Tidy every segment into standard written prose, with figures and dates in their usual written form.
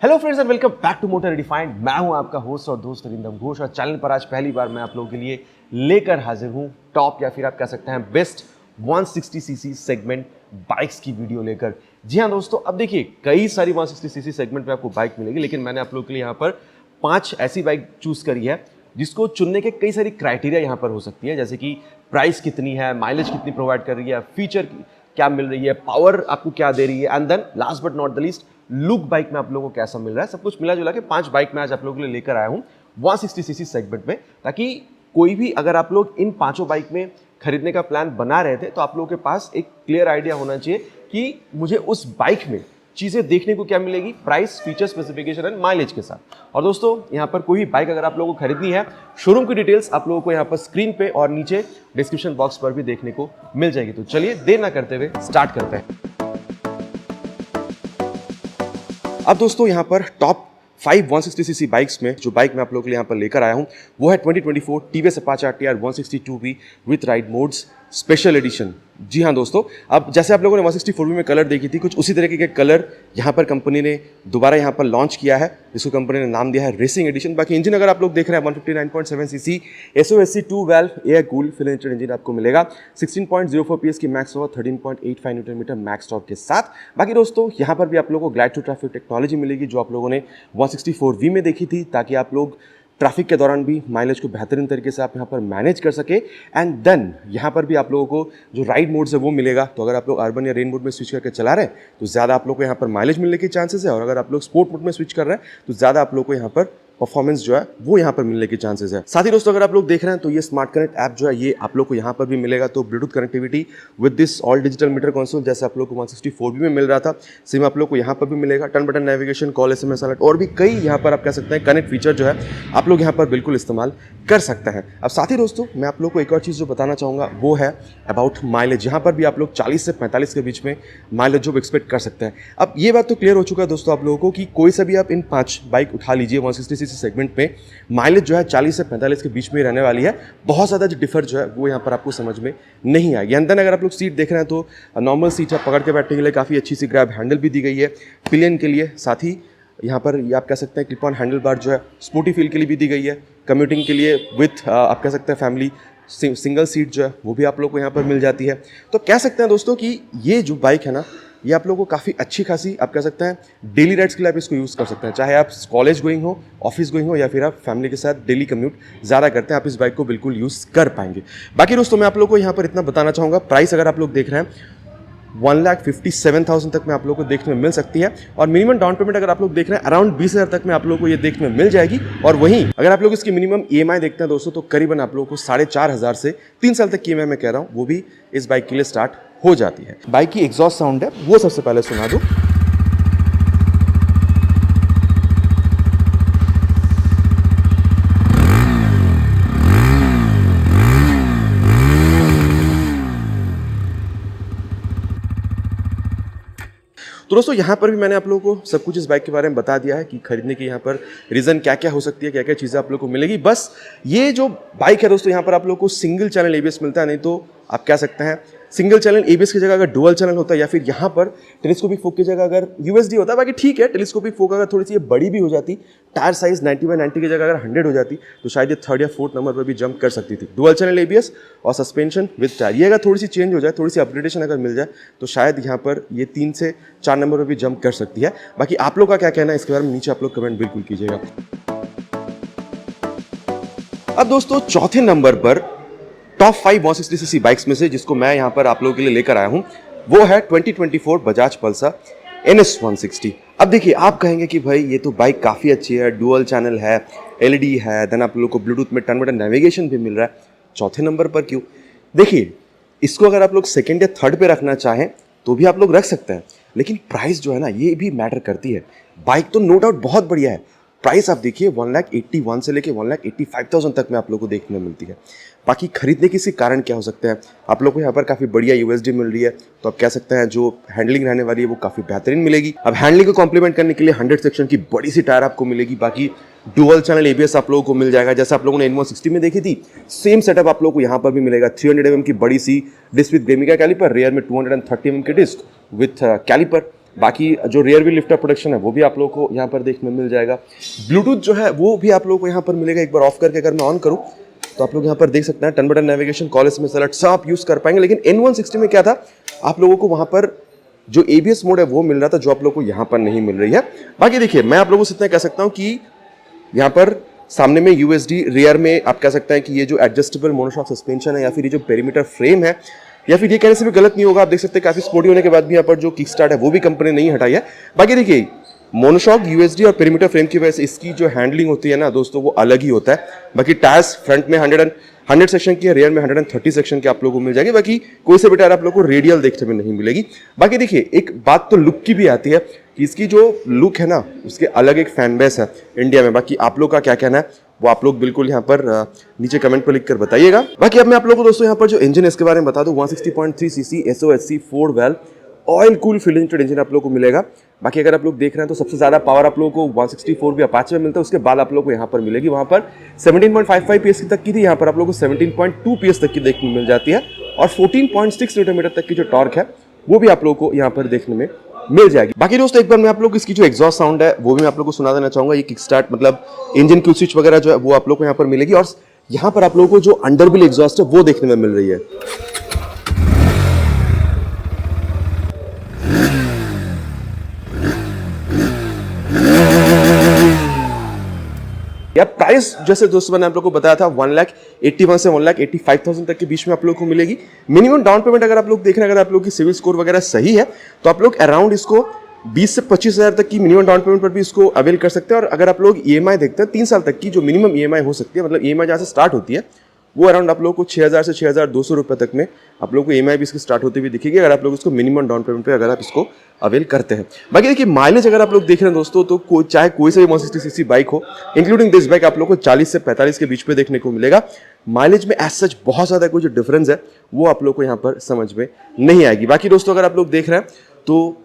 Hello friends and welcome back to motor redefined. मैं हूं आपका होस्ट और दोस्त अरिंदम घोष और चैनल पर आज पहली बार मैं आप लोगों के लिए लेकर हाजिर हूं टॉप या फिर आप कह सकते हैं बेस्ट 160 सीसी सेगमेंट बाइक्स की वीडियो लेकर। जी हां दोस्तों, अब देखिए कई सारी 160 सीसी सेगमेंट में आपको बाइक मिलेगी, लेकिन मैंने आप लोगों के लिए यहाँ पर 5 ऐसी बाइक चूज करी है जिसको चुनने के कई सारी क्राइटेरिया यहाँ पर हो सकती है, जैसे कि प्राइस कितनी है, माइलेज कितनी प्रोवाइड कर रही है, फीचर क्या मिल रही है, पावर आपको क्या दे रही है, and then last but not the least look bike में आप लोगों को कैसा मिल रहा है। सब कुछ मिला जुला के 5 बाइक में आज आप लोगों के लिए लेकर आया हूं 160 सीसी सेगमेंट में, ताकि कोई भी अगर आप लोग इन 5 बाइक में खरीदने का प्लान बना रहे थे तो आप लोगों के पास एक क्लियर आइडिया होना चाहिए कि मुझे उस बाइक में चीजें देखने को क्या मिलेगी, price, feature, specification and mileage के साथ। और दोस्तों यहाँ पर कोई भी बाइक अगर आप लोगों को खरीदनी है, शोरूम की डिटेल्स आप लोगों को यहाँ पर स्क्रीन पे और नीचे डिस्क्रिप्शन बॉक्स पर भी देखने को मिल जाएगी। तो चलिए देर ना करते हुए स्टार्ट करते हैं। अब दोस्तों यहाँ पर टॉप 5 160 सीसी बाइक्स में जो बाइक मैं आप लोगों के लिए यहाँ पर लेकर आया हूँ वो है 2024 TVS Apache RTR 162V with ride modes special edition. जी हाँ दोस्तों, अब जैसे आप लोगों ने 164V में कलर देखी थी, कुछ उसी तरीके के कलर यहाँ पर कंपनी ने दोबारा यहाँ पर लॉन्च किया है, जिसको कंपनी ने नाम दिया है रेसिंग एडिशन। बाकी इंजन अगर आप लोग देख रहे हैं 159.7 CC SOSC 2 valve air cooled fill engine engine आपको मिलेगा 16.04 PS की max power 13.85 newton metre max torque के साथ। बाकी दोस्तों यहाँ पर भी आप लोगों को ग्लाइड टू ट्रैफिक टेक्नोलॉजी मिलेगी जो आप लोगों ने 164V में देखी थी, ताकि आप लोग ट्रैफिक के दौरान भी माइलेज को बेहतरीन तरीके से आप यहाँ पर मैनेज कर सके। एंड देन यहाँ पर भी आप लोगों को जो राइड मोड्स है वो मिलेगा। तो अगर आप लोग अर्बन या रेन मोड में स्विच करके चला रहे हैं तो ज़्यादा आप लोग को यहाँ पर माइलेज मिलने के चांसेस है, और अगर आप लोग स्पोर्ट मोड में स्विच कर रहे हैं तो ज़्यादा आप लोग को यहाँ पर परफॉर्मेंस जो है वो यहाँ पर मिलने के चांसेस है। साथ ही दोस्तों अगर आप लोग देख रहे हैं तो ये स्मार्ट कनेक्ट ऐप जो है ये आप लोग को यहाँ पर भी मिलेगा। तो Bluetooth connectivity with this all digital meter console जैसे आप लोग को 164V में मिल रहा था, सेम आप लोग को यहाँ पर भी मिलेगा। Turn button navigation, call, SMS alert और भी कई यहाँ पर आप कह सकते हैं कनेक्ट फीचर जो है आप लोग यहाँ पर बिल्कुल इस्तेमाल कर सकते हैं। अब साथ ही दोस्तों मैं आप लोग को एक और चीज़ जो बताना चाहूँगा वो है अबाउट माइलेज। यहाँ पर भी आप लोग 40 से 45 के बीच में माइलेज जो एक्सपेक्ट कर सकते हैं। अब ये बात तो क्लियर हो चुका है दोस्तों आप लोगों को कि कोई सा भी आप इन 5 बाइक उठा लीजिए 160 सीसी सेगमेंट में, माइलेज जो है 40 से 45 के बीच में रहने वाली है। बहुत ज़्यादा जो डिफर जो है वो यहाँ पर आपको समझ में नहीं आएगी। अंदर अगर आप लोग सीट देख रहे हैं तो नॉर्मल सीट है, पकड़ के बैठने के लिए काफ़ी अच्छी सी ग्रैब हैंडल भी दी गई है पिलियन के लिए। साथ ही यहाँ पर ये आप कह सकते हैं क्लिप ऑन हैंडल बार जो है स्पोर्टी फील के लिए भी दी गई है। कम्यूटिंग के लिए विथ आप कह सकते हैं फैमिली सिंगल सीट जो है वो भी आप लोग को यहाँ पर मिल जाती है। तो कह सकते हैं दोस्तों कि ये जो बाइक है ना ये आप लोगों को काफ़ी अच्छी खासी आप कह सकते हैं डेली राइड्स के लिए आप इसको यूज़ कर सकते हैं, चाहे आप कॉलेज गोइंग हो, ऑफिस गोइंग हो या फिर आप फैमिली के साथ डेली कम्यूट ज़्यादा करते हैं, आप इस बाइक को बिल्कुल यूज़ कर पाएंगे। बाकी दोस्तों मैं आप लोगों को यहाँ पर इतना बताना चाहूँगा, प्राइस अगर आप लोग देख रहे हैं 1,57,000 तक में आप लोगों को देखने में मिल सकती है, और मिनिमम डाउन पेमेंट अगर आप लोग देख रहे हैं अराउंड 20,000 तक में आप लोगों को ये देखने में मिल जाएगी। और वहीं अगर आप लोग इसकी मिनिमम EMI देखते हैं दोस्तों तो करीबन आप लोगों को 4,500 से 3 साल तक की EMI मैं कह रहा हूँ वो भी इस बाइक के लिए स्टार्ट हो जाती है। बाइक की एग्जॉस्ट साउंड है वो सबसे पहले सुना दो। तो दोस्तों यहाँ पर भी मैंने आप लोगों को सब कुछ इस बाइक के बारे में बता दिया है कि खरीदने की यहाँ पर रीज़न क्या क्या हो सकती है, क्या क्या चीज़ें आप लोगों को मिलेगी। बस ये जो बाइक है दोस्तों यहाँ पर आप लोगों को सिंगल चैनल ABS मिलता है, नहीं तो आप कह सकते हैं सिंगल चैनल ABS की जगह अगर डुअल चैनल होता है या फिर यहाँ पर टेलीस्कोपिक फोक की जगह अगर USD होता है। बाकी ठीक है, टेलीस्कोपिक फोक अगर थोड़ी सी ये बड़ी भी हो जाती, टायर साइज 90/90 की जगह अगर 100 हो जाती तो शायद ये 3rd या 4th नंबर पर भी जंप कर सकती थी। डुअल चैनल ABS और सस्पेंशन विद टायर, ये अगर थोड़ी सी चेंज हो जाए, थोड़ी सी अपग्रेडेशन अगर मिल जाए तो शायद यहाँ पर ये 3 से 4 नंबर पर भी जंप कर सकती है। बाकी आप लोग का क्या कहना है इसके बारे में नीचे आप लोग कमेंट बिल्कुल कीजिएगा। अब दोस्तों चौथे नंबर पर टॉप 5 160 सीसी बाइक्स में से जिसको मैं यहाँ पर आप लोगों के लिए लेकर आया हूँ वो है 2024 बजाज पल्सर NS 160। अब देखिए आप कहेंगे कि भाई ये तो बाइक काफ़ी अच्छी है, डुअल चैनल है, LED है, देन आप लोगों को ब्लूटूथ में टर्न बटन नेविगेशन भी मिल रहा है, चौथे नंबर पर क्यों? देखिए इसको अगर आप लोग 2nd या 3rd पे रखना चाहें तो भी आप लोग रख सकते हैं, लेकिन प्राइस जो है ना ये भी मैटर करती है। बाइक तो नो डाउट बहुत बढ़िया है, प्राइस आप देखिए 1,81,000 से लेके 1,85,000 तक में आप लोगों को देखने में मिलती है। बाकी खरीदने के इसके कारण क्या हो सकते हैं, आप लोग को यहाँ पर काफ़ी बढ़िया USD मिल रही है, तो आप कह सकते हैं जो हैंडलिंग रहने वाली है वो काफ़ी बेहतरीन मिलेगी। अब हैंडलिंग को कॉम्प्लीमेंट करने के लिए 100 सेक्शन की बड़ी सी टायर आपको मिलेगी। बाकी डुअल चैनल ABS आप लोगों को मिल जाएगा, जैसे आप लोगों ने N160 में देखी थी सेम सेटअप आप लोगों को यहाँ पर भी मिलेगा। 300 mm की बड़ी सी डिस्क विद ग्रेमिका कैलिपर, रेयर में 230 mm की डिस्क विथ कैलिपर। बाकी जो रियर व्हील लिफ्टर प्रोटेक्शन है वो भी आप लोगों को यहाँ पर देखने में मिल जाएगा। ब्लूटूथ जो है वो भी आप लोगों को यहाँ पर मिलेगा। एक बार ऑफ करके अगर मैं ऑन करूँ तो आप लोग यहाँ पर देख सकते हैं turn button navigation, call SMS alert सब आप यूज कर पाएंगे। लेकिन N160 में क्या था, आप लोगों को वहां पर जो ABS मोड है वो मिल रहा था, जो आप लोगों को यहाँ पर नहीं मिल रही है। बाकी देखिए, मैं आप लोगों से इतना कह सकता हूँ कि यहाँ पर सामने में USD, रियर में आप कह सकते हैं कि ये जो एडजस्टेबल मोनोशॉक सस्पेंशन है या फिर ये जो पेरीमीटर फ्रेम है, या फिर ये कहने से भी गलत नहीं होगा, आप देख सकते हैं काफी स्पोर्टी होने के बाद भी यहाँ पर जो किक स्टार्ट है वो भी कंपनी नहीं हटाई है। बाकी देखिए, मोनोशॉक, USD और पेरीमीटर फ्रेम की वजह से इसकी जो हैंडलिंग होती है ना दोस्तों, वो अलग ही होता है। बाकी टायर्स फ्रंट में 100 सेक्शन की है, रियर में 130 सेक्शन की आप लोगों को मिल जाएगी। बाकी कोई से भी टायर आप लोगों को रेडियल देखने में नहीं मिलेगी। बाकी देखिए, एक बात तो लुक की भी आती है कि इसकी जो लुक है ना, उसके अलग एक फैन बेस है इंडिया में। बाकी आप लोग का क्या कहना है वो आप लोग बिल्कुल यहाँ पर नीचे कमेंट पर लिख कर बताइएगा। बाकी अब मैं आप लोगों को दोस्तों यहाँ पर जो इंजन है इसके बारे में बता दूं, 160.3 CC SOHC 4 valve oil cool field injected engine आप लोगों को मिलेगा। बाकी अगर आप लोग देख रहे हैं तो सबसे ज्यादा पावर आप लोगों को 164 भी अपाचे में मिलता है, उसके बाद आप लोगों को यहाँ पर मिलेगी। वहां पर 17.55 PS तक की थी, यहाँ पर आप लोगों को 17.2 PS तक की देखने मिल जाती है। और 14.6 न्यूटन मीटर तक की जो टॉर्क है वो भी आप लोगों को यहाँ पर देखने में मिल जाएगी। बाकी दोस्तों एक बार मैं आप लोग इसकी जो एग्जॉस्ट साउंड है वो भी मैं आप लोग को सुना देना चाहूंगा। ये किक स्टार्ट मतलब इंजन की स्विच वगैरह जो है वो आप लोग को यहाँ पर मिलेगी। और यहाँ पर आप लोगों को जो अंडरबिल एग्जॉस्ट है वो देखने में मिल रही है। या प्राइस जैसे दोस्तों मैंने आप लोगों को बताया था 1,81,000 से 1,85,000 तक के बीच में आप लोगों को मिलेगी। मिनिमम डाउन पेमेंट अगर आप लोग देख रहे हैं, अगर आप लोग की सिविल स्कोर वगैरह सही है तो आप लोग अराउंड इसको 20 से 25,000 तक की मिनिमम डाउन पेमेंट पर भी इसको अवेल कर सकते हैं। और अगर आप लोग EMI देखते हैं 3 साल तक की जो मिनिमम EMI हो सकती है, मतलब EMI जहाँ से स्टार्ट होती है वो अराउंड आप लोगों को 6,000 से 6,200 रुपये तक में आप लोगों को EMI भी इसकी स्टार्ट होती हुई दिखेगी, अगर आप लोग इसको मिनिमम डाउन पेमेंट पे अगर आप इसको अवेल करते हैं। बाकी देखिए, माइलेज अगर आप लोग देख रहे हैं दोस्तों तो चाहे कोई से भी 160cc बाइक हो, इंक्लूडिंग दिस बाइक, आप लोग को 40 से 45 के बीच पे देखने को मिलेगा। माइलेज में एज सच बहुत ज्यादा कोई जो डिफरेंस है वो आप लोग को यहाँ पर समझ में नहीं आएगी। बाकी दोस्तों अगर आप लोग देख रहे हैं तो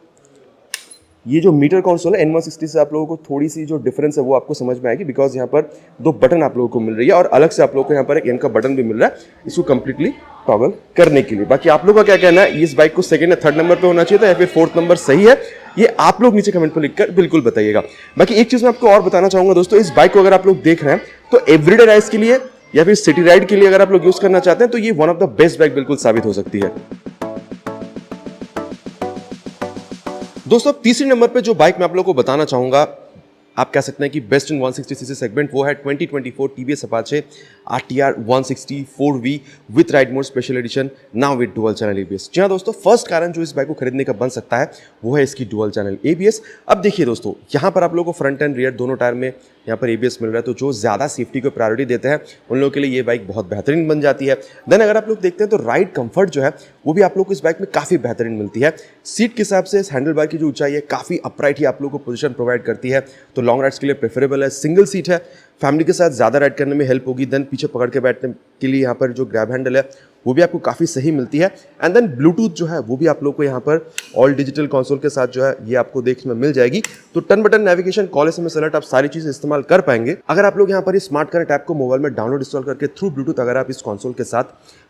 ये जो मीटर कंसोल है N160 से आप लोगों को थोड़ी सी जो डिफरेंस है वो आपको समझ में आएगी, बिकॉज यहाँ पर 2 बटन आप लोगों को मिल रही है और अलग से आप लोगों को यहाँ पर एक एन का बटन भी मिल रहा है इसको कंप्लीटली टॉगल करने के लिए। बाकी आप लोगों का क्या कहना है, इस बाइक को 2nd या 3rd नंबर पे होना चाहिए था या फिर 4th नंबर सही है, ये आप लोग नीचे कमेंट पर लिखकर बिल्कुल बताइएगा। बाकी एक चीज मैं आपको और बताना चाहूंगा दोस्तों, इस बाइक को अगर आप लोग देख रहे हैं तो एवरीडे राइड्स के लिए या फिर सिटी राइड के लिए अगर आप लोग यूज करना चाहते हैं तो ये one of the best bike बिल्कुल साबित हो सकती है। दोस्तों तीसरे नंबर पे जो बाइक मैं आप लोगों को बताना चाहूंगा, आप कह सकते हैं कि बेस्ट इन 160cc सेगमेंट, वो है 2024 TVS Apache RTR 160 4V with ride mode special edition now with dual channel ABS। जी हाँ दोस्तों, फर्स्ट कारण जो इस बाइक को खरीदने का बन सकता है वो है इसकी डुअल चैनल ABS। अब देखिए दोस्तों, यहाँ पर आप लोगों को फ्रंट एंड रियर दोनों टायर में यहाँ पर ABS मिल रहा है, तो जो ज़्यादा सेफ्टी को प्रायोरिटी देते हैं उन लोगों के लिए ये बाइक बहुत बेहतरीन बन जाती है। देन अगर आप लोग देखते हैं तो राइड कंफर्ट जो है वो भी आप लोग को इस बाइक में काफ़ी बेहतरीन मिलती है। सीट के हिसाब से इस हैंडल बार की जो ऊंचाई है काफ़ी अपराइट ही आप लोग को पोजीशन प्रोवाइड करती है, तो लॉन्ग राइड्स के लिए प्रेफरेबल है। सिंगल सीट है, फैमिली के साथ ज़्यादा राइड करने में हेल्प होगी। देन पीछे पकड़ के बैठने के लिए यहाँ पर जो ग्रैब हैंडल है वो भी आपको काफ़ी सही मिलती है। एंड देन ब्लूटूथ जो है वो भी आप लोग को यहाँ पर ऑल डिजिटल कंसोल के साथ जो है ये आपको देखने में मिल जाएगी। तो turn button navigation, call SMS alert, आप सारी चीज़ें इस्तेमाल कर पाएंगे अगर आप लोग यहाँ पर इस स्मार्ट कनेक्ट ऐप को मोबाइल में डाउनलोड इंस्टॉल करके थ्रू ब्लूटूथ अगर आप इस कंसोल के साथ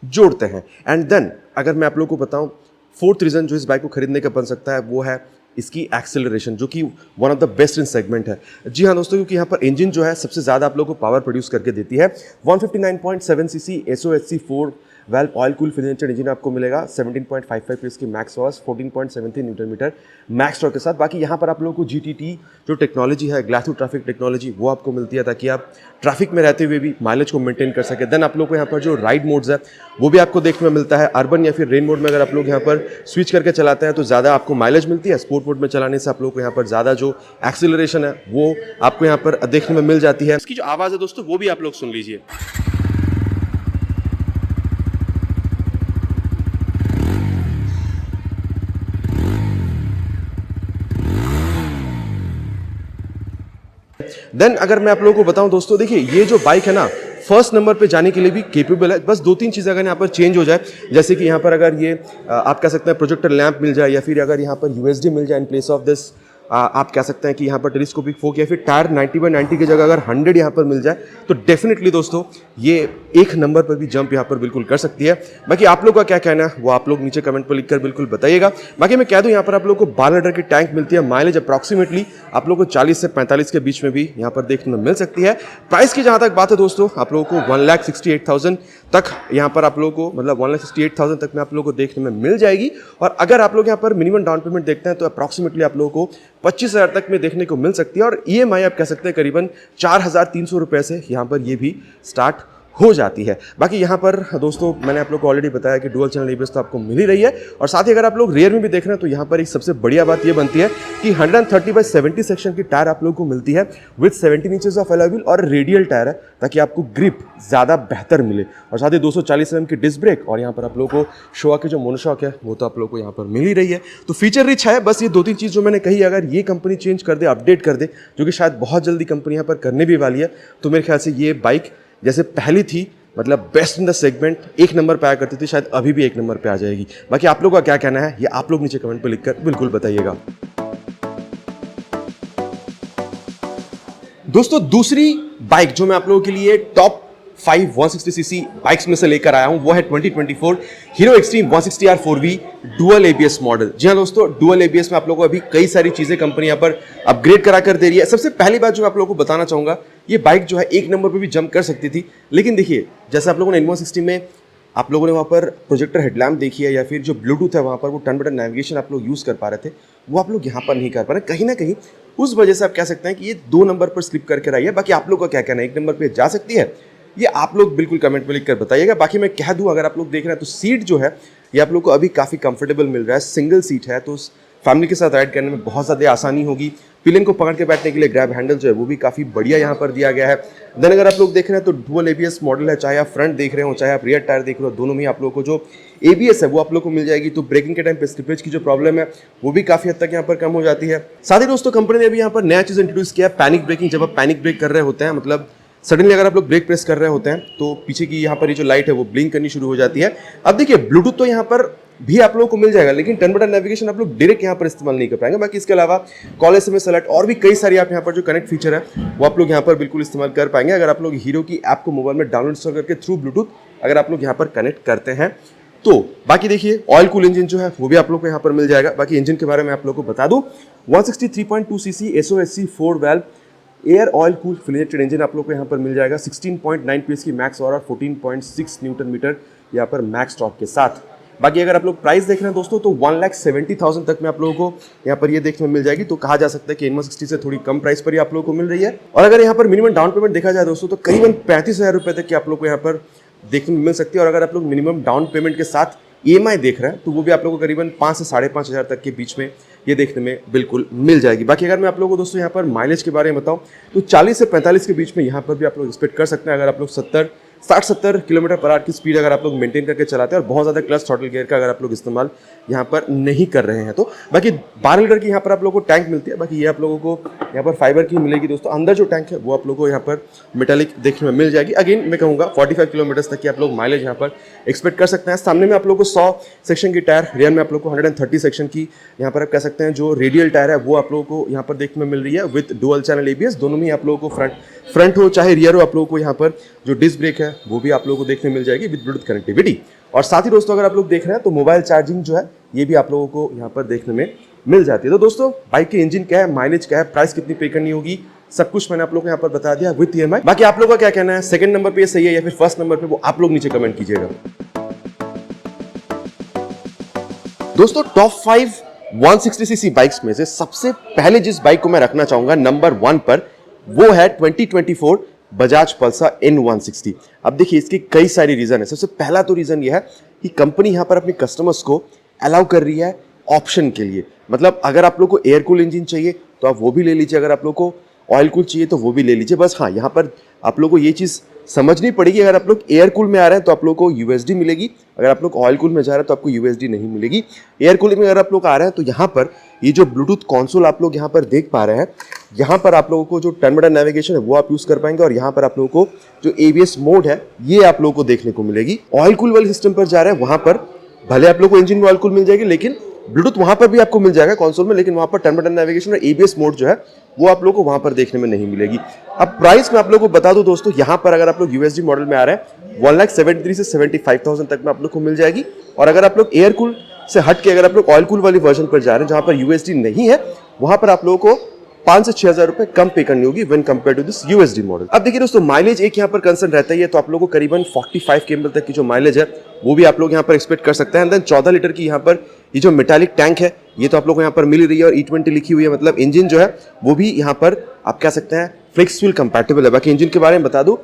जोड़ते हैं। एंड देन अगर मैं आप लोग को बताऊँ, 4th रीजन जो इस बाइक को खरीदने का बन सकता है वो है इसकी एक्सेलरेशन, जो कि one of the best in segment है। जी हाँ दोस्तों, क्योंकि यहाँ पर इंजन जो है सबसे ज़्यादा आप लोगों को पावर प्रोड्यूस करके देती है। 159.7 CC SOHC 4 valve oil cool field injected engine आपको मिलेगा। 17.55 PS की max power, 14.73 newton metre max torque के साथ। बाकी यहाँ पर आप लोगों को GTT जो टेक्नोलॉजी है, ग्लास टू ट्रैफिक टेक्नोलॉजी, वो आपको मिलती है ताकि आप ट्रैफिक में रहते हुए भी माइलेज को मेंटेन कर सके। देन आप लोग को यहाँ पर जो राइड मोड्स है वो भी आपको देखने में मिलता है। अर्बन या फिर रेन मोड में अगर आप लोग यहाँ पर स्विच करके चलाते हैं तो ज़्यादा आपको माइलेज मिलती है। स्पोर्ट मोड में चलाने से आप लोग को यहाँ पर ज़्यादा जो एक्सीलरेशन है वो आपको यहाँ पर देखने में मिल जाती है। इसकी जो आवाज़ है दोस्तों वो भी आप लोग सुन लीजिए। देन अगर मैं आप लोगों को बताऊं दोस्तों, देखिए ये जो बाइक है ना, फर्स्ट नंबर पे जाने के लिए भी केपेबल है। बस 2-3 चीज़ें अगर यहाँ पर चेंज हो जाए, जैसे कि यहाँ पर अगर ये आप कह सकते हैं प्रोजेक्टर लैंप मिल जाए या फिर अगर यहाँ पर USD मिल जाए इन प्लेस ऑफ दिस आप कह सकते हैं कि यहाँ पर टेलीस्कोपिक फोक या फिर टायर 90/90 की जगह अगर 100 यहाँ पर मिल जाए तो डेफिनेटली दोस्तों ये एक नंबर पर भी जंप यहाँ पर बिल्कुल कर सकती है। बाकी आप लोग का क्या कहना है वो आप लोग नीचे कमेंट पर लिखकर बिल्कुल बताइएगा। बाकी मैं कह दूं यहाँ पर आप लोग को 12 लीटर की टैंक मिलती है, माइलेज अप्रॉक्सीमेटली आप लोग को 40 से 45 के बीच में भी यहाँ पर देखने में मिल सकती है। प्राइस की जहाँ तक बात है दोस्तों, आप लोगों को 1,68,000 तक यहाँ पर आप लोगों को मतलब 1,68,000 तक में आप लोगों को देखने में मिल जाएगी। और अगर आप लोग यहाँ पर मिनिमम डाउन पेमेंट देखते हैं तो अप्रॉक्सीमेटली आप लोगों को 25,000 तक में देखने को मिल सकती है। और EMI आप कह सकते हैं करीबन 4,300 रुपये से यहाँ पर ये भी स्टार्ट हो जाती है। बाकी यहाँ पर दोस्तों मैंने आप लोग को ऑलरेडी बताया कि डुअल चैनल ABS तो आपको मिल ही रही है। और साथ ही अगर आप लोग रियर में भी देख रहे हैं तो यहाँ पर एक सबसे बढ़िया बात ये बनती है कि 130/70 सेक्शन की टायर आप लोगों को मिलती है with 17 inches of alloy wheel और रेडियल टायर है ताकि आपको ग्रिप ज़्यादा बेहतर मिले। और साथ ही 240 mm की डिस्क ब्रेक और यहाँ पर आप लोगों को शोआ की जो मोनोशॉक है वो तो आप लोगों को यहाँ पर मिल ही रही है। तो फीचर रिच है। बस ये 2-3 चीज़ जो मैंने कही, अगर ये कंपनी चेंज कर दे, अपडेट कर दे, जो कि शायद बहुत जल्दी कंपनी यहाँ पर करने भी वाली है, तो मेरे ख्याल से ये बाइक जैसे पहली थी मतलब बेस्ट इन द सेगमेंट, एक नंबर पे आया करती थी, शायद अभी भी एक नंबर पे आ जाएगी। बाकी आप लोगों का क्या कहना है ये आप लोग नीचे कमेंट पे लिखकर बिल्कुल बताइएगा। दोस्तों दूसरी बाइक जो मैं आप लोगों के लिए टॉप 5 160cc बाइक्स में से लेकर आया हूं वो है 2024 Hero Xtreme 160R 4V dual ABS model. जी हाँ दोस्तों, डुअल ABS में आप लोगों को अभी कई सारी चीजें कंपनी यहाँ पर अपग्रेड करा कर दे रही है। सबसे पहली बात जो मैं आप लोगों को बताना चाहूंगा, ये बाइक जो है एक नंबर पे भी जंप कर सकती थी, लेकिन देखिए जैसे आप लोगों ने N160 में आप लोगों ने वहाँ पर प्रोजेक्टर हेडलैम्प देखी है या फिर जो ब्लूटूथ है वहाँ पर वो टर्न बटन नेविगेशन आप लोग यूज़ कर पा रहे थे, वो आप लोग यहाँ पर नहीं कर पा रहे। कहीं ना कहीं उस वजह से आप कह सकते हैं कि ये 2 नंबर पर स्लिप करके रही है। बाकी आप लोग का क्या कहना है, 1 नंबर पर जा सकती है, ये आप लोग बिल्कुल कमेंट में लिख कर बताइएगा। बाकी मैं कह दूं अगर आप लोग देख रहे हैं तो सीट जो है ये आप लोग को अभी काफ़ी कंफर्टेबल मिल रहा है, सिंगल सीट है, तो फैमिली के साथ राइड करने में बहुत ज़्यादा आसानी होगी। पिलियन को पकड़ के बैठने के लिए ग्रैब हैंडल जो है वो भी काफ़ी बढ़िया यहाँ पर दिया गया है। देन अगर आप लोग देख रहे हैं तो डुअल ABS मॉडल है, चाहे आप फ्रंट देख रहे हो चाहे आप रियर टायर देख रहे हो, दोनों में आप लोगों को जो ABS है वो आप लोग को मिल जाएगी। तो ब्रेकिंग के टाइम पे स्लिपेज की जो प्रॉब्लम है वो भी काफ़ी हद तक यहाँ पर कम हो जाती है। साथ ही दोस्तों कंपनी ने अभी यहाँ पर नया चीज़ इंट्रोड्यूस किया है, पैनिक ब्रेकिंग। जब आप पैनिक ब्रेक कर रहे होते हैं, मतलब सडनली अगर आप लोग ब्रेक प्रेस कर रहे होते हैं तो पीछे की यहाँ पर ये जो लाइट है वो ब्लिंक करनी शुरू हो जाती है। अब देखिए ब्लूटूथ तो यहाँ पर भी आप लोगों को मिल जाएगा, लेकिन टर्न बटन नेविगेशन आप लोग डायरेक्ट यहाँ पर इस्तेमाल नहीं कर पाएंगे। बाकी इसके अलावा कॉल SMS अलर्ट और भी कई सारी आप यहाँ पर जो कनेक्ट फीचर है वो आप लोग यहाँ पर बिल्कुल इस्तेमाल कर पाएंगे अगर आप लोग हीरो की ऐप को मोबाइल में डाउनलोड इंस्टॉल करके थ्रू ब्लूटूथ अगर आप लोग यहाँ पर कनेक्ट करते हैं तो। बाकी देखिए ऑयल कूल इंजन जो है वो भी आप लोग को यहाँ पर मिल जाएगा। बाकी इंजन के बारे में आप लोग को बता दूं, 163.2cc SOSC 4 valve air oil cool फिलेटेड इंजन आप लोग को यहाँ पर मिल जाएगा। 16.9 PS की मैक्स और 14.6 न्यूटन मीटर यहाँ पर मैक्स टॉर्क के साथ। बाकी अगर आप लोग प्राइस देख रहे हैं दोस्तों तो 1,70,000 तक में आप लोगों को यहाँ पर ये देखने में मिल जाएगी। तो कहा जा सकता है कि N160 से थोड़ी कम प्राइस पर ही आप लोगों को मिल रही है। और अगर यहाँ पर मिनिमम डाउन पेमेंट देखा जाए दोस्तों तो करीबन 35,000 रुपये तक की आप लोग को यहाँ पर देखने में मिल सकती है। और अगर आप लोग मिनिमम डाउन पेमेंट के साथ EMI देख रहे हैं तो वो भी आप लोगों को करीबन 5 से 5,500 तक के बीच में ये देखने में बिल्कुल मिल जाएगी। बाकी अगर मैं आप लोगों को दोस्तों यहाँ पर माइलेज के बारे में बताऊँ तो 40 से 45 के बीच में यहाँ पर भी आप लोग एक्सपेक्ट कर सकते हैं अगर आप लोग 60-70 किलोमीटर/आवर की स्पीड अगर आप लोग मेंटेन करके चलाते हैं और बहुत ज़्यादा क्लच थ्रॉटल गियर का अगर आप लोग इस्तेमाल यहाँ पर नहीं कर रहे हैं तो। बाकी 12 लीटर की यहाँ पर आप लोगों को टैंक मिलती है। बाकी ये आप लोगों को यहाँ पर फाइबर की मिलेगी दोस्तों। अंदर जो टैंक है वो आप लोगों को यहाँ पर मेटालिक देखने में मिल जाएगी। अगेन मैं कहूँगा 45 किलोमीटर तक की आप लोग माइलेज यहाँ पर एक्सपेक्ट कर सकते हैं। सामने में आप लोग को 100 सेक्शन की टायर, रियर में आप लोग को 130 सेक्शन की यहाँ पर आप कह सकते हैं जो रेडियल टायर है वो आप लोगों को यहाँ पर देखने में मिल रही है विद डुअल चैनल ABS। दोनों में आप लोगों को फ्रंट हो चाहे रियर हो आप लोगों को यहाँ पर जो डिस्क ब्रेक है वो भी आप लोगों को देखने मिल जाएगी विद ब्लूटूथ कनेक्टिविटी। और साथ ही दोस्तों अगर आप लोग देख रहे हैं तो मोबाइल चार्जिंग जो है ये भी आप लोगों को यहाँ पर देखने में मिल जाती है। तो दोस्तों बाइक के इंजन क्या है, माइलेज क्या है, प्राइस कितनी पे करनी होगी, सब कुछ मैंने आप लोगों को यहाँ पर बता दिया विद EMI। बाकी आप लोगों का क्या कहना है, सेकंड नंबर पे सही है या फिर फर्स्ट नंबर पे, वो आप लोग नीचे कमेंट कीजिएगा। दोस्तों टॉप 5 160cc बाइक्स में से सबसे पहले जिस बाइक को मैं रखना चाहूंगा नंबर 1 पर वो है 2024 बजाज पल्सर N160। अब देखिए इसकी कई सारी रीजन है। सबसे पहला तो रीजन ये है कि कंपनी यहाँ पर अपने कस्टमर्स को अलाउ कर रही है ऑप्शन के लिए। मतलब अगर आप लोग को एयर कूल इंजन चाहिए तो आप वो भी ले लीजिए, अगर आप लोग को ऑयल कूल चाहिए तो वो भी ले लीजिए। बस हाँ, यहाँ पर आप लोग को ये चीज़ समझनी पड़ेगी, अगर आप लोग एयर कूल में आ रहे हैं तो आप लोग को USD मिलेगी, अगर आप लोग ऑयल कूल में जा रहे हैं तो आपको USD नहीं मिलेगी। एयर कूल में अगर आप लोग आ रहे हैं तो यहाँ पर ये जो ब्लूटूथ कंसोल आप लोग यहाँ पर देख पा रहे हैं, यहाँ पर आप लोगों को जो टर्न बटन नेविगेशन है वो आप यूज़ कर पाएंगे और यहाँ पर आप लोगों को जो ABS मोड है ये आप लोगों को देखने को मिलेगी। ऑयल कूल वाले सिस्टम पर जा रहे हैं वहाँ पर भले आप लोग को इंजन में ऑयल कूल मिल जाएगी, लेकिन ब्लूटूथ वहां पर भी आपको मिल जाएगा कंसोल में, लेकिन वहां पर टर्न बाय टर्न नेविगेशन और एबीएस मोड जो है वो आप लोगों को वहां पर देखने में नहीं मिलेगी। अब प्राइस में आप लोगों को बता दूं दोस्तों, यहां पर अगर आप लोग यूएसडी मॉडल में आ रहे हैं 1,73,000 से 75,000 तक में आप लोग को मिल जाएगी। और अगर आप लोग एयर कूल से हट के अगर आप लोग ऑयल कूल वाली वर्जन पर जा रहे हैं जहां पर यूएसडी नहीं है, वहां पर आप लोगों को 5 से 6,000 रुपए कम पे करनी होगी when compare to this USD model. अब देखिए दोस्तों, माइलेज एक यहाँ पर कंसर्न रहता ही है, तो आप लोगों को करीबन 45 केएम तक की जो माइलेज है वो भी आप लोग यहाँ पर एक्सपेक्ट कर सकते हैं। एंड देन 14 लीटर की यहाँ पर ये जो मेटालिक टैंक है ये तो आप लोग को यहाँ पर मिल रही है, और E20 लिखी हुई है, मतलब इंजन जो है वो भी यहाँ पर आप कह सकते हैं फ्लेक्स फ्यूल कंपैटिबल है। बाकी इंजन के बारे में बता दूं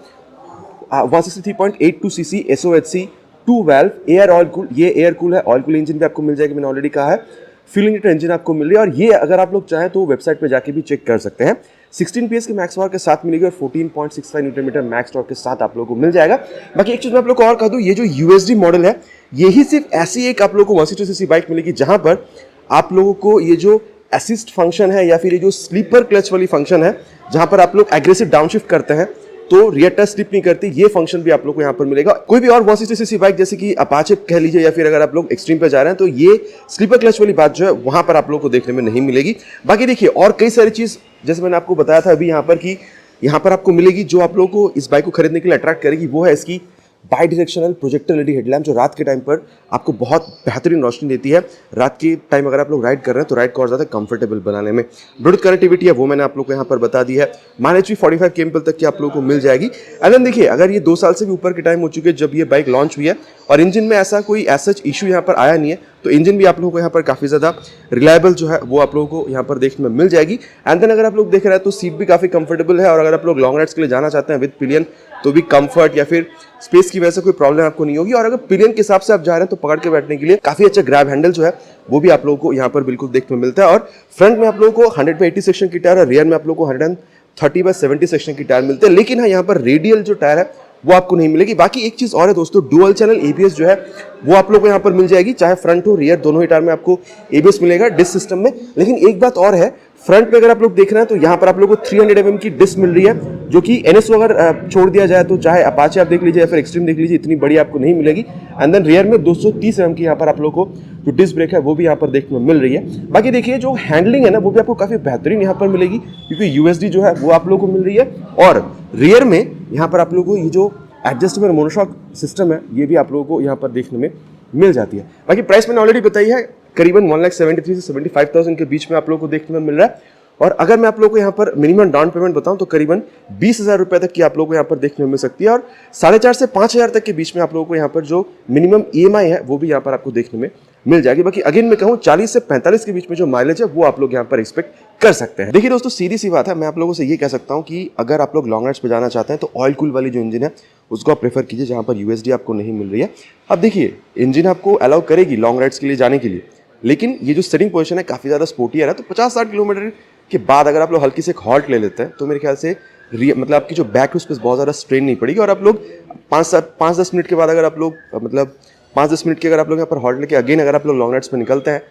163.82 CC SOHC 2 valve air oil cool, ये एयर कूल है, ऑयल कूल इंजन भी आपको मिल जाएगी, मैंने ऑलरेडी कहा है। फ्यूल इंजेक्टर इंजन आपको मिल रही है, और ये अगर आप लोग चाहें तो वेबसाइट पे जाके भी चेक कर सकते हैं। 16 PS के मैक्स पावर के साथ मिलेगी और 14.65 न्यूटन मीटर मैक्स टॉर्क के साथ आप लोगों को मिल जाएगा। बाकी एक चीज मैं आप लोग को और कह दूं, ये जो यूएसडी मॉडल है यही सिर्फ ऐसी एक आप लोगों को 160 सीसी बाइक मिलेगी जहां पर आप लोगों को ये जो असिस्ट फंक्शन है या फिर ये जो स्लीपर क्लच वाली फंक्शन है, जहां पर आप लोग एग्रेसिव डाउनशिफ्ट करते हैं तो रियर टच स्लिप नहीं करती, ये फंक्शन भी आप लोग को यहाँ पर मिलेगा। कोई भी और 160 सीसी बाइक जैसे कि अपाचे कह लीजिए या फिर अगर आप लोग एक्सट्रीम पे जा रहे हैं तो ये स्लीपर क्लच वाली बात जो है वहां पर आप लोग को देखने में नहीं मिलेगी। बाकी देखिए और कई सारी चीज जैसे मैंने आपको बताया था अभी यहाँ पर कि यहाँ पर आपको मिलेगी जो आप लोगों को इस बाइक को खरीदने के लिए अट्रैक्ट करेगी, वो है इसकी by directional projector LED headlamp, जो रात के टाइम पर आपको बहुत बेहतरीन रोशनी देती है। रात के टाइम अगर आप लोग राइड कर रहे हैं तो राइड को और ज़्यादा कंफर्टेबल बनाने में। ब्लूटूथ कनेक्टिविटी है वो मैंने आप लोग को यहाँ पर बता दी है। माइलेज भी 45 केएम तक की आप लोगों को मिल जाएगी। एंड देन देखिए अगर ये 2 साल से भी ऊपर के टाइम हो चुके हैं जब ये बाइक लॉन्च हुई है और इंजन में ऐसा कोई सच इशू यहाँ पर आया नहीं है, तो इंजन भी आप लोगों को यहाँ पर काफ़ी ज़्यादा रिलायबल जो है वो आप लोगों को यहाँ पर देखने में मिल जाएगी। एंड देन अगर आप लोग देख रहे हैं तो सीट भी काफ़ी कंफर्टेबल है, और अगर आप लोग लॉन्ग राइड्स के लिए जाना चाहते हैं विद पिलियन तो भी कंफर्ट या फिर स्पेस की वजह से कोई प्रॉब्लम आपको नहीं होगी। और अगर पिलियन के हिसाब से आप जा रहे हैं तो पकड़ के बैठने के लिए काफ़ी अच्छा ग्रैब हैंडल जो है वो भी आप लोगों को यहाँ पर बिल्कुल देखने में मिलता है। और फ्रंट में आप लोगों को 100/80 सेक्शन की टायर और रियर में आप लोगों को 130/70 सेक्शन की टायर मिलते हैं, लेकिन हाँ यहाँ पर रेडियल जो टायर है वो आपको नहीं मिलेगी। बाकी एक चीज और है दोस्तों, डुअल चैनल एबीएस जो है वो आप लोग को यहाँ पर मिल जाएगी, चाहे फ्रंट हो रियर दोनों ही टायर में आपको एबीएस मिलेगा डिस्क सिस्टम में। लेकिन एक बात और है, फ्रंट में अगर आप लोग देख रहे हैं तो यहाँ पर आप लोग को 300 mm की डिस्क मिल रही है, जो कि NSO अगर छोड़ दिया जाए तो चाहे अपाचे आप देख लीजिए या फिर एक्सट्रीम देख लीजिए इतनी बड़ी आपको नहीं मिलेगी। एंड देन रियर में 230 mm की यहाँ पर आप लोग को जो डिस्क ब्रेक है वो भी यहाँ पर देखने में मिल रही है। बाकी देखिए जो हैंडलिंग है ना वो भी आपको काफी बेहतरीन यहाँ पर मिलेगी, क्योंकि यूएसडी जो है वो आप लोग को मिल रही है। और रियर में यहाँ पर आप लोग को ये जो एडजस्टेबल मोनोशॉक सिस्टम है ये भी आप लोगों को यहाँ पर देखने में मिल जाती है। बाकी प्राइस मैंने ऑलरेडी बताई है, करीबन 1,73,000 से 75,000 के बीच में आप लोगों को देखने में मिल रहा है। और अगर मैं आप लोगों को यहाँ पर मिनिमम डाउन पेमेंट बताऊं तो करीबन 20,000 रुपए तक की आप लोगों को यहाँ पर देखने में मिल सकती है, और 4,500 से 5,000 तक के बीच में आप लोगों को यहाँ पर जो मिनिमम ईएमआई है वो भी यहाँ पर आपको देखने में मिल जाएगी। बाकी अगेन मैं कहूँ 40 से 45 के बीच में जो माइलेज है वो आप लोग यहाँ पर एक्सपेक्ट कर सकते हैं। देखिए दोस्तों सीधी सी बात है, मैं आप लोगों से ये कह सकता हूँ कि अगर आप लोग लॉन्ग राइड्स पे जाना चाहते हैं तो ऑयल कूल वाली जो इंजन है उसको आप प्रेफर कीजिए, जहाँ पर यूएसडी आपको नहीं मिल रही है। अब देखिए इंजन आपको अलाउ करेगी लॉन्ग राइड्स के लिए जाने के लिए, लेकिन ये जो सेटिंग पोजीशन है काफ़ी ज़्यादा स्पोर्टी है, तो 50-60 किलोमीटर के बाद अगर आप लोग हल्की से एक हॉल्ट ले लेते हैं तो मेरे ख्याल से मतलब आपकी जो बैक उस पर बहुत ज़्यादा स्ट्रेन नहीं पड़ेगी। और आप लोग 5-10 मिनट के बाद अगर आप लोग मतलब 5-10 मिनट के अगर आप लोग यहाँ पर हॉल्ट लेके अगेन अगर आप लोग लॉन्ग राइड्स पर निकलते हैं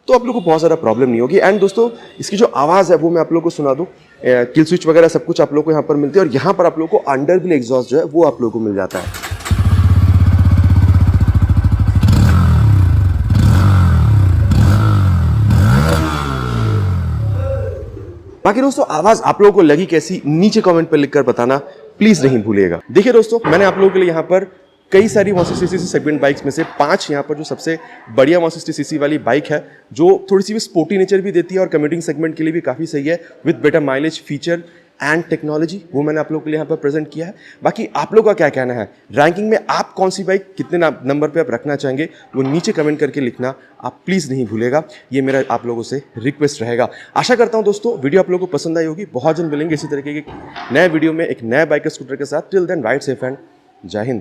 तो आप लोग को बहुत ज़्यादा प्रॉब्लम नहीं होगी। एंड दोस्तों इसकी जो आवाज़ है वो मैं आप लोग को सुना दूँ, किल स्विच वगैरह सब कुछ आप लोग को यहाँ पर मिलती है, और यहाँ पर आप लोग को अंडर व्हील एग्जॉस्ट जो है वो आप लोग को मिल जाता है। बाकी दोस्तों आवाज आप लोगों को लगी कैसी नीचे कमेंट पर लिखकर बताना प्लीज नहीं भूलिएगा। देखिए दोस्तों मैंने आप लोगों के लिए यहाँ पर कई सारी 160 सीसी सेगमेंट बाइक्स में से 5 यहाँ पर जो सबसे बढ़िया 160 सीसी वाली बाइक है जो थोड़ी सी भी स्पोर्टी नेचर भी देती है और कम्यूटिंग सेगमेंट के लिए भी काफ़ी सही है with better mileage feature and technology, वो मैंने आप लोगों के लिए यहाँ पर प्रेजेंट किया है। बाकी आप लोग का क्या कहना है, रैंकिंग में आप कौन सी बाइक कितने नंबर पे आप रखना चाहेंगे वो नीचे कमेंट करके लिखना आप प्लीज़ नहीं भूलेगा, ये मेरा आप लोगों से रिक्वेस्ट रहेगा। आशा करता हूँ दोस्तों वीडियो आप लोगों को पसंद आई होगी। बहुत जल्द मिलेंगे इसी तरीके के नए वीडियो में एक नए बाइक स्कूटर के साथ। Till then ride safe and जय हिंद।